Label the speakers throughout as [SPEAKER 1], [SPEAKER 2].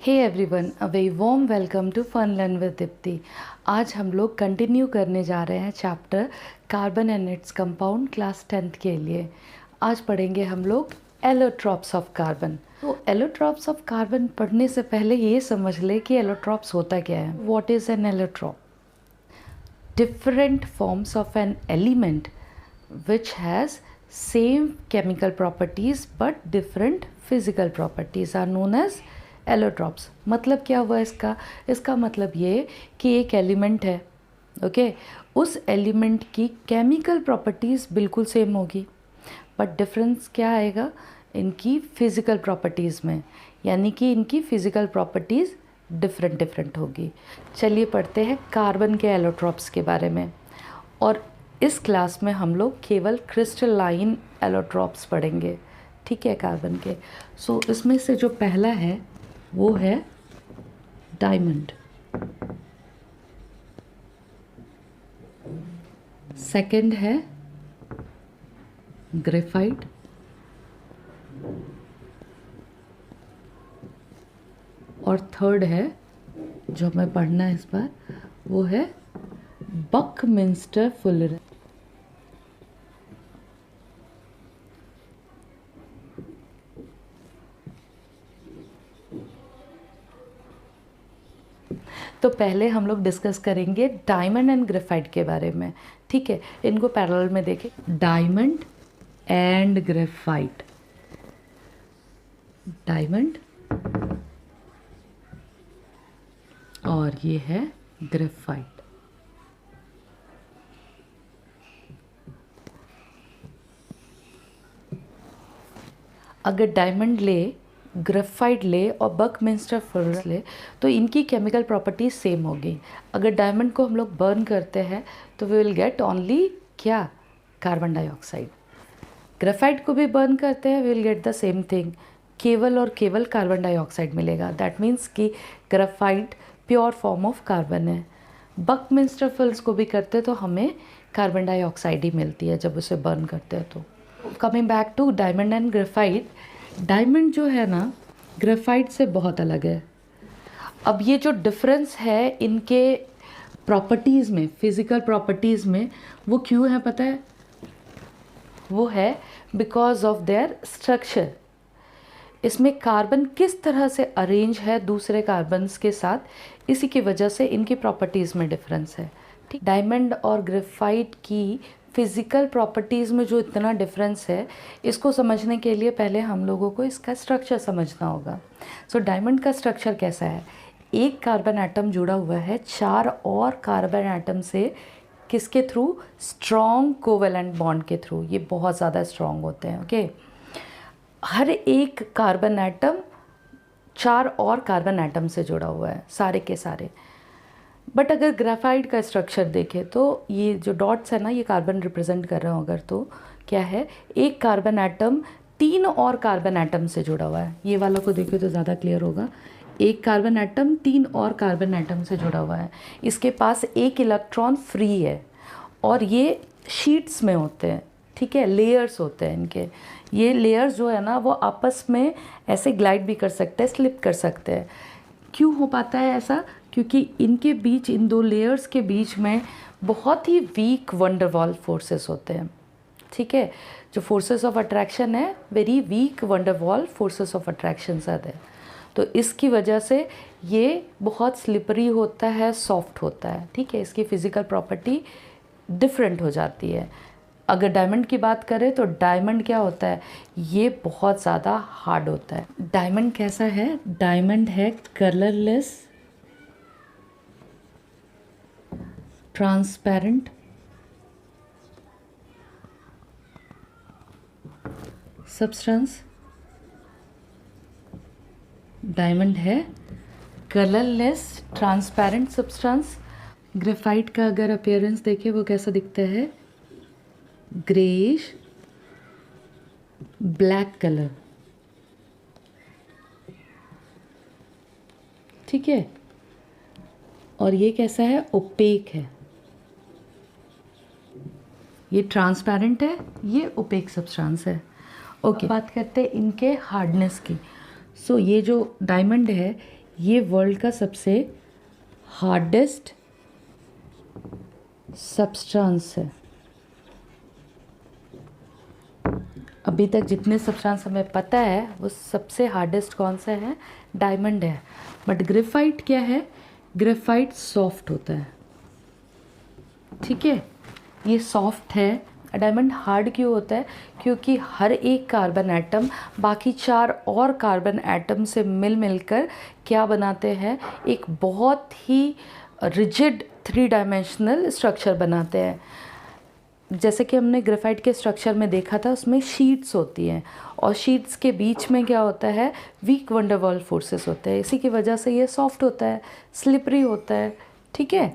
[SPEAKER 1] Hey everyone, a very warm welcome to fun learn with Deepti. आज हम लोग continue करने जा रहे हैं chapter carbon and its compound class 10th के लिए। आज पढ़ेंगे हम लोग एलोट्रॉप्स ऑफ कार्बन। तो एलोट्रॉप्स ऑफ कार्बन पढ़ने से पहले ये समझ ले कि एलोट्रॉप्स होता क्या है। What is an allotrope? Different forms of an element which has same chemical properties but different physical properties are known as allotropes। मतलब क्या हुआ इसका मतलब ये कि एक एलिमेंट है, ओके, उस एलिमेंट की केमिकल प्रॉपर्टीज़ बिल्कुल सेम होगी बट डिफरेंस क्या आएगा इनकी फिज़िकल प्रॉपर्टीज़ में, यानी कि इनकी फ़िज़िकल प्रॉपर्टीज़ डिफरेंट होगी। चलिए पढ़ते हैं कार्बन के एलोट्रॉप्स के बारे में। और इस क्लास में हम लोग केवल क्रिस्टलाइन एलोट्रॉप्स पढ़ेंगे, ठीक है, कार्बन के। सो इसमें से जो पहला है वो है डायमंड, सेकंड है ग्रेफाइट, और थर्ड है जो हमें पढ़ना है इस बार वो है बकमिंस्टर फुलर। तो पहले हम लोग डिस्कस करेंगे डायमंड एंड ग्रेफाइट के बारे में, ठीक है। इनको पैरेलल में देखें, डायमंड एंड ग्रेफाइट, डायमंड और ये है ग्रेफाइट। अगर डायमंड ले, ग्रेफाइट ले और बकमिंस्टर फुलर ले तो इनकी केमिकल प्रॉपर्टीज सेम होगी। अगर डायमंड को हम लोग बर्न करते हैं तो वी विल गेट ओनली क्या, कार्बन डाइऑक्साइड। ग्रेफाइट को भी बर्न करते हैं, we will get the same thing, केवल और केवल कार्बन डाइऑक्साइड मिलेगा। दैट मीन्स कि graphite pure form of carbon है। बकमिंस्टर फुलर्स को भी करते तो हमें कार्बन डाइऑक्साइड ही मिलती है जब उसे बर्न करते हैं। तो coming back to diamond and graphite, diamond जो है ना ग्रेफाइट से बहुत अलग है। अब ये जो डिफरेंस है इनके प्रॉपर्टीज़ में, फिज़िकल प्रॉपर्टीज़ में, वो क्यों है पता है? वो है बिकॉज ऑफ देयर स्ट्रक्चर। इसमें कार्बन किस तरह से अरेंज है दूसरे कार्बन्स के साथ, इसी की वजह से इनकी प्रॉपर्टीज़ में डिफरेंस है, ठीक। डायमंड और ग्रेफाइट की फिज़िकल प्रॉपर्टीज़ में जो इतना डिफरेंस है, इसको समझने के लिए पहले हम लोगों को इसका स्ट्रक्चर समझना होगा। सो डायमंड का स्ट्रक्चर कैसा है? एक कार्बन एटम जुड़ा हुआ है 4 और कार्बन एटम से, किसके थ्रू? स्ट्रॉन्ग कोवेलेंट बॉन्ड के थ्रू। ये बहुत ज़्यादा स्ट्रॉन्ग होते हैं, ओके। हर एक कार्बन एटम 4 और कार्बन एटम से जुड़ा हुआ है, सारे के सारे। बट अगर ग्रेफाइट का स्ट्रक्चर देखें तो ये जो डॉट्स है ना, ये कार्बन रिप्रेजेंट कर रहे हो अगर, तो क्या है, एक कार्बन एटम 3 और कार्बन एटम से जुड़ा हुआ है। ये वाला को देखो तो ज़्यादा क्लियर होगा। एक कार्बन एटम 3 और कार्बन एटम से जुड़ा हुआ है, इसके पास एक इलेक्ट्रॉन फ्री है और ये शीट्स में होते हैं, ठीक है, लेयर्स होते हैं इनके। ये लेयर्स जो है ना वो आपस में ऐसे ग्लाइड भी कर सकते हैं, स्लिप कर सकते हैं। क्यों हो पाता है ऐसा? क्योंकि इनके बीच, इन दो लेयर्स के बीच में बहुत ही वीक वंडर वॉल फोर्सेस होते हैं, ठीक है। जो फोर्सेस ऑफ अट्रैक्शन है, very weak wonder wall forces of attraction है। तो इसकी वजह से ये बहुत स्लिपरी होता है, सॉफ्ट होता है, ठीक है। इसकी फ़िज़िकल प्रॉपर्टी डिफरेंट हो जाती है। अगर डायमंड की बात करें तो डायमंड क्या होता है, ये बहुत ज़्यादा हार्ड होता है। डायमंड कैसा है? डायमंड है कलरलेस, ट्रांसपेरेंट, सब्सटेंस। डायमंड है कलरलेस, ट्रांसपेरेंट सब्सटेंस। ग्रेफाइट का अगर अपीयरेंस देखें वो कैसा दिखता है? ग्रेइश ब्लैक कलर, ठीक है। और ये कैसा है? ओपेक है। ये ट्रांसपेरेंट है, ये ओपेक सब्सटेंस है, ओके। बात करते हैं इनके हार्डनेस की। सो ये जो डायमंड है ये वर्ल्ड का सबसे हार्डेस्ट सब्सटेंस है। अभी तक जितने सब्सटेंस हमें पता है वो सबसे हार्डेस्ट कौन सा है? डायमंड है। बट ग्रेफाइट क्या है? ग्रेफाइट सॉफ्ट होता है, ठीक है, ये सॉफ्ट है। डायमंड हार्ड क्यों होता है? क्योंकि हर एक कार्बन एटम बाकी 4 और कार्बन एटम से मिलकर क्या बनाते हैं? एक बहुत ही रिजिड 3 डायमेंशनल स्ट्रक्चर बनाते हैं। जैसे कि हमने ग्रेफाइट के स्ट्रक्चर में देखा था, उसमें शीट्स होती हैं और शीट्स के बीच में क्या होता है? वीक वंडरवॉल फोर्सेस होते हैं। इसी की वजह से ये सॉफ्ट होता है, स्लिपरी होता है, ठीक है।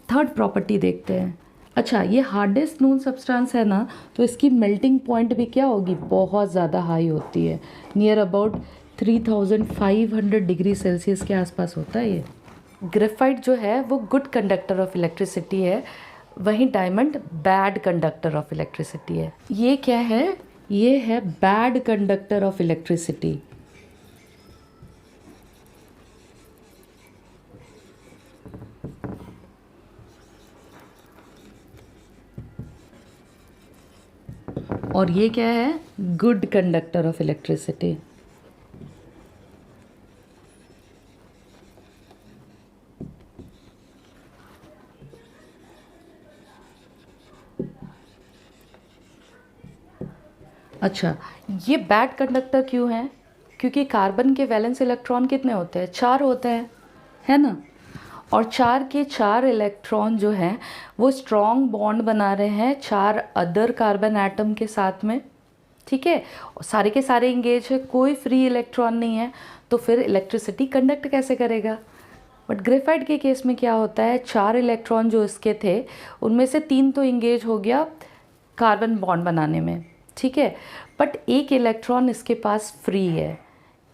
[SPEAKER 1] थर्ड प्रॉपर्टी देखते हैं। अच्छा, ये हार्डेस्ट नोन सब्सटेंस है ना, तो इसकी मेल्टिंग पॉइंट भी क्या होगी? बहुत ज़्यादा हाई होती है, नियर अबाउट 3500 डिग्री सेल्सियस के आसपास होता है ये। ग्रेफाइट जो है वो गुड कंडक्टर ऑफ इलेक्ट्रिसिटी है, वहीं diamond bad conductor of electricity है। ये क्या है? ये है बैड कंडक्टर ऑफ इलेक्ट्रिसिटी। और ये क्या है? Good conductor of electricity. अच्छा, ये बैड कंडक्टर क्यों है? क्योंकि कार्बन के वैलेंस इलेक्ट्रॉन कितने होते हैं? 4 होते हैं, है ना। और 4 के 4 इलेक्ट्रॉन जो हैं वो स्ट्रॉन्ग बॉन्ड बना रहे हैं 4 अदर कार्बन एटम के साथ में, ठीक है। सारे के सारे इंगेज है, कोई फ्री इलेक्ट्रॉन नहीं है, तो फिर इलेक्ट्रिसिटी कंडक्ट कैसे करेगा? बट ग्रेफाइट के केस में क्या होता है? 4 इलेक्ट्रॉन जो इसके थे उनमें से 3 तो इंगेज हो गया कार्बन बॉन्ड बनाने में, ठीक है। बट एक इलेक्ट्रॉन इसके पास फ्री है,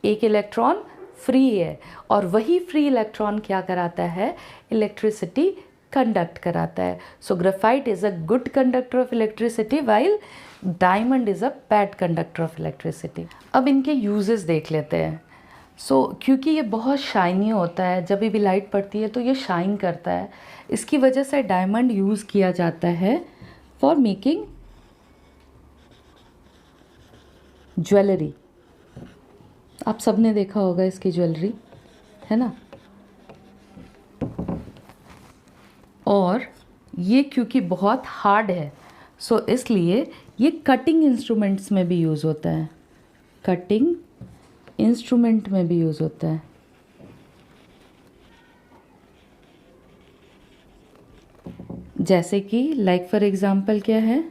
[SPEAKER 1] एक इलेक्ट्रॉन फ्री है, और वही फ्री इलेक्ट्रॉन क्या कराता है? इलेक्ट्रिसिटी कंडक्ट कराता है। So graphite is a good conductor of electricity while diamond is a bad conductor of electricity. अब इनके यूजेस देख लेते हैं। क्योंकि ये बहुत शाइनी होता है, जब भी लाइट पड़ती है तो ये शाइन करता है, इसकी वजह से डायमंड यूज़ किया जाता है फॉर मेकिंग ज्वेलरी। आप सब ने देखा होगा इसकी ज्वेलरी, है ना। और ये क्योंकि बहुत हार्ड है, सो इसलिए ये कटिंग इंस्ट्रूमेंट्स में भी यूज़ होता है, कटिंग इंस्ट्रूमेंट में भी यूज़ होता है। जैसे कि लाइक फॉर एग्जांपल क्या है?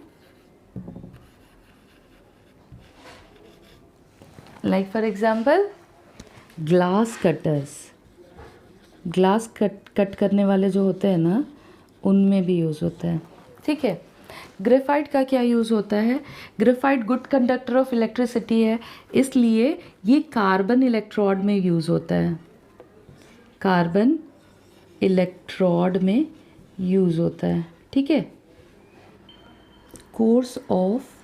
[SPEAKER 1] Like for example glass cutters. Glass cut करने वाले जो होते हैं ना, उनमें भी यूज़ होता है, ठीक है। ग्रेफाइट का क्या यूज़ होता है? Graphite good conductor of electricity है, इसलिए ये कार्बन इलेक्ट्रोड में यूज़ होता है, कार्बन इलेक्ट्रोड में यूज़ होता है, ठीक है। कोर्स ऑफ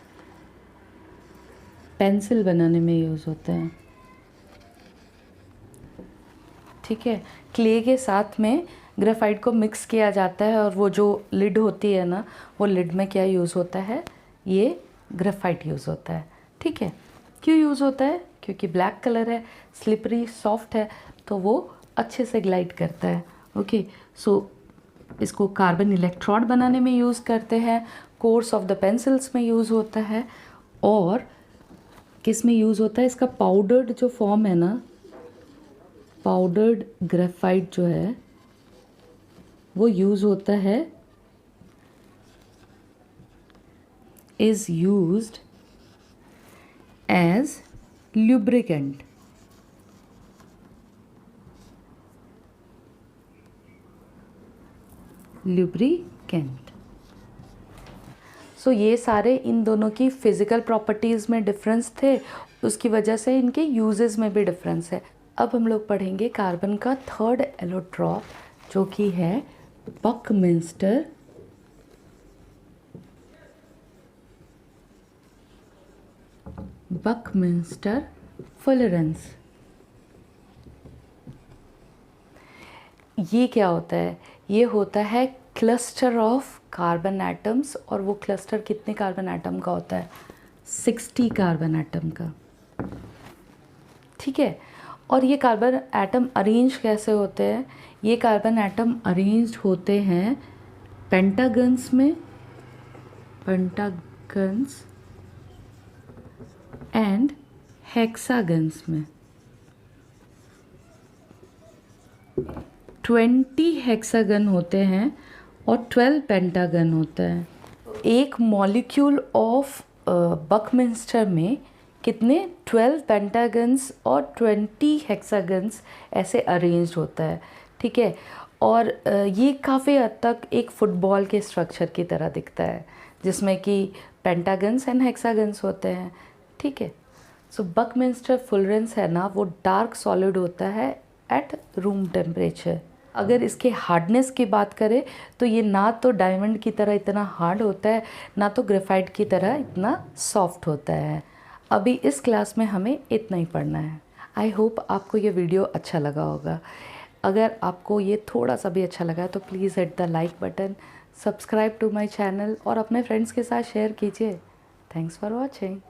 [SPEAKER 1] पेंसिल बनाने में यूज़ होता है, ठीक है। क्ले के साथ में ग्रेफाइट को मिक्स किया जाता है, और वो जो लिड होती है ना, वो लिड में क्या यूज़ होता है? ये ग्रेफाइट यूज़ होता है, ठीक है। क्यों यूज़ होता है? क्योंकि ब्लैक कलर है, स्लिपरी सॉफ्ट है, तो वो अच्छे से ग्लाइड करता है, ओके। सो इसको कार्बन इलेक्ट्रोड बनाने में यूज़ करते हैं, कोर्स ऑफ द पेंसिल्स में यूज़ होता है, और किस में यूज़ होता है? इसका पाउडर्ड जो फॉर्म है ना, पाउडर्ड ग्रेफाइट जो है वो यूज़ होता है, is used as lubricant. Lubricant. So ये सारे इन दोनों की फिज़िकल प्रॉपर्टीज़ में डिफरेंस थे, उसकी वजह से इनके यूजेस में भी डिफरेंस है। अब हम लोग पढ़ेंगे कार्बन का थर्ड एलोट्रॉप, जो कि है बकमिंस्टर फुलरेंस। ये क्या होता है? ये होता है क्लस्टर ऑफ कार्बन एटम्स, और वो क्लस्टर कितने कार्बन एटम का होता है? 60 कार्बन एटम का। ठीक है। और ये कार्बन एटम अरेंज कैसे होते हैं? ये कार्बन एटम अरेंज्ड होते हैं पेंटागन्स में, पेंटागन्स एंड हेक्सागन्स में। 20 हेक्सागन होते हैं और 12 पेंटागन होता है। एक मॉलिक्यूल ऑफ बकमिंस्टर में कितने 12 पेंटागन्स और 20 हेक्सागन्स ऐसे अरेंज्ड होता है। ठीक है। और ये काफ़ी हद तक एक फुटबॉल के स्ट्रक्चर की तरह दिखता है, जिसमें कि पेंटागन्स एंड हेक्सागन्स होते हैं। ठीक है। सो बकमिंस्टर फुलरेंस है ना, वो डार्क सॉलिड होता है एट रूम टेम्परेचर। अगर इसके हार्डनेस की बात करें तो ये ना तो डायमंड की तरह इतना हार्ड होता है, ना तो ग्रेफाइट की तरह इतना सॉफ्ट होता है। अभी इस क्लास में हमें इतना ही पढ़ना है। आई होप आपको ये वीडियो अच्छा लगा होगा। अगर आपको ये थोड़ा सा भी अच्छा लगा तो please hit the like button, subscribe to my channel और अपने फ्रेंड्स के साथ शेयर कीजिए। Thanks for watching.